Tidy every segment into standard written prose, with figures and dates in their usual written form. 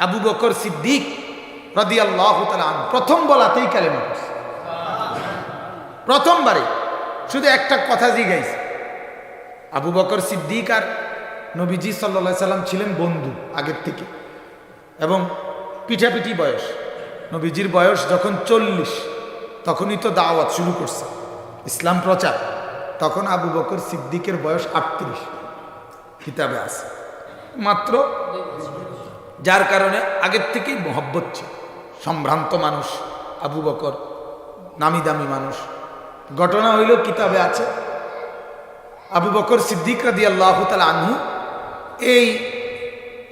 আবু বকর সিদ্দিক রাদিয়াল্লাহু তাআলা আনহু প্রথম বলাতেই কালেমা পড়ছে, প্রথমবারে। শুধু একটা কথা জিজ্ঞাসা, আবু বকর সিদ্দিক আর নবীজি সাল্লাল্লাহু আলাইহি সাল্লাম ছিলেন বন্ধু আগের থেকে, এবং পিঠাপিঠি বয়স। নবীজির বয়স যখন 40 তখনই তো দাওয়াত শুরু করছে, ইসলাম প্রচার। তখন আবু বকর সিদ্দিকের বয়স 38, কিতাবে আছে মাত্র। যার কারণে আগের থেকেই মহব্বত ছিল। সম্ভ্রান্ত মানুষ আবু বকর, নামি দামি মানুষ। ঘটনা হইল কিতাবে আছে, আবু বকর সিদ্দিক রাদিয়াল্লাহু তাআলা আনহু এই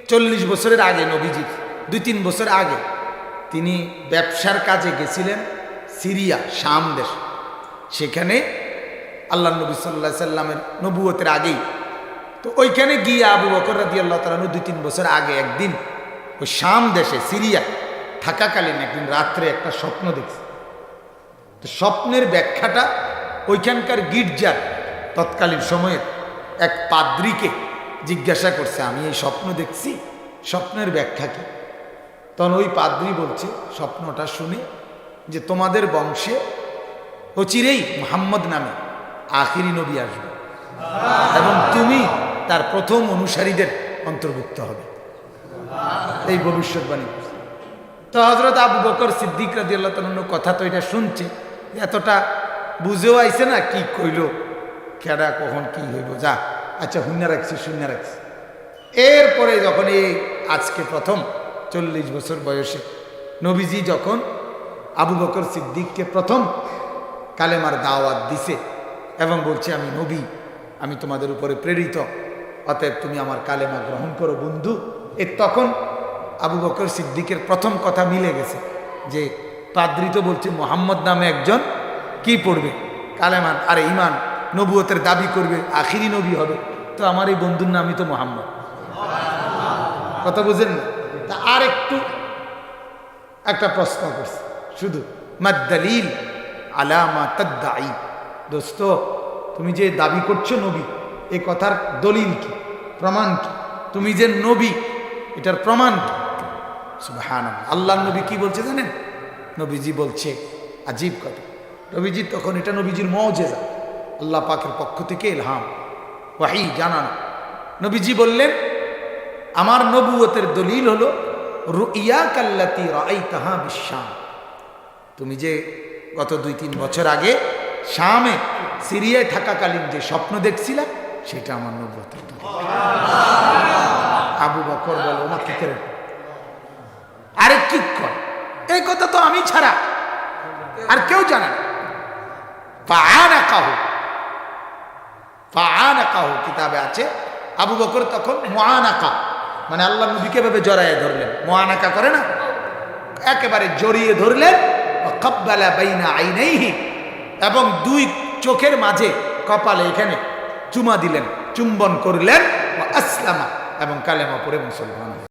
40 বছরের আগে, নবীজির 2-3 বছর আগে তিনি ব্যবসার কাজে গেছিলেন সিরিয়া, শাম দেশ। সেখানে আল্লাহ নবী সাল্লাল্লাহু আলাইহি সাল্লামের নবুয়তের আগেই তো ওইখানে গিয়ে আবু বকর রাদিয়াল্লাহু তাআলা 2-3 বছর আগে একদিন ওই শাম দেশে সিরিয়া থাকাকালীন একদিন রাত্রে একটা স্বপ্ন দেখছে। তো স্বপ্নের ব্যাখ্যাটা ওইখানকার গির্জার তৎকালীন সময়ের এক পাদ্রীকে জিজ্ঞাসা করছে, আমি এই স্বপ্ন দেখছি, স্বপ্নের ব্যাখ্যা কি? তখন ওই পাদ্রী বলছে স্বপ্নটা শুনে যে তোমাদের বংশে অচিরেই মুহাম্মদ নামে আখিরি নবী আসবে এবং তুমি তার প্রথম অনুসারীদের অন্তর্ভুক্ত হবে, এই ভবিষ্যৎবাণী। তো হযরত আবু বকর সিদ্দিক রাদিয়াল্লাহু তাআলা কথা তো এটা শুনছে, এতটা বুঝেও আইছে না কি কইল, কেডা কখন কি হইব, যা আচ্ছা শুনে রাখছি। এরপরে যখন এই আজকে প্রথম 40 বছর বয়সে নবীজি যখন আবু বকর সিদ্দিককে প্রথম কালেমার দাওয়াত দিছে এবং বলছে আমি নবী, আমি তোমাদের উপরে প্রেরিত, অতএব তুমি আমার কালেমা গ্রহণ করো বন্ধু। তখন আবু বকর সিদ্দিকের প্রথম কথা মিলে গেছে যে পাদ্রী তো বলছে মুহাম্মদ নামে একজন কি পড়বে কালেমা, আর ঈমান নবুয়তের দাবি করবে, আখিরি নবী হবে, তো আমার এই বন্ধুর নামই তো মুহাম্মদ। কথা বুঝেন না? তা আর একটু একটা প্রশ্ন করছে, শুধু মাদ্দালিল আলা মা তাদদাই, দোস্ত তুমি যে দাবি করছো নবী, এই কথার দলিল কি, প্রমাণ কি? তুমি যে নবী এটার প্রমাণ কি? সুবহানাল্লাহ। আল্লাহর নবী কি বলছে জানেন? নবীজি বলছে আজীব কথা। নবীজি তখন, এটা নবীজির মুজিজা, আল্লাহ পাকের পক্ষ থেকে ইলহাম, ওয়াহী জানানো। নবীজি বললেন আমার নবুয়তের দলিল হলো রুইয়াকাল্লাতী রাআইতাহা বিশ-শাম, তুমি যে গত 2-3 বছর আগে শামে সিরিয়ায় থাকাকালীন যে স্বপ্ন দেখছিলা, সেটা আমার নবুয়তের দলিল। আবু বকর বলে ওমা কি করে, আরে কি কর, এই কথা তো আমি ছাড়া আর কেউ জানে না। ফাআনাকাহু কিতাবে আছে, আবু বকর তখন মুআনাকা মানে আল্লাহ নবীকে ভাবে জড়ায়ে ধরলেন, মুআনাকা করে না, একেবারে জড়িয়ে ধরলেন। ওয়াকাব্বালা বাইনা আইনাইহি, এবং 2 চোখের মাঝে কপালে এখানে চুমা দিলেন, চুম্বন করলেন। ওয়া আসলামা, এবং কালেমা পড়ে মুসলমান।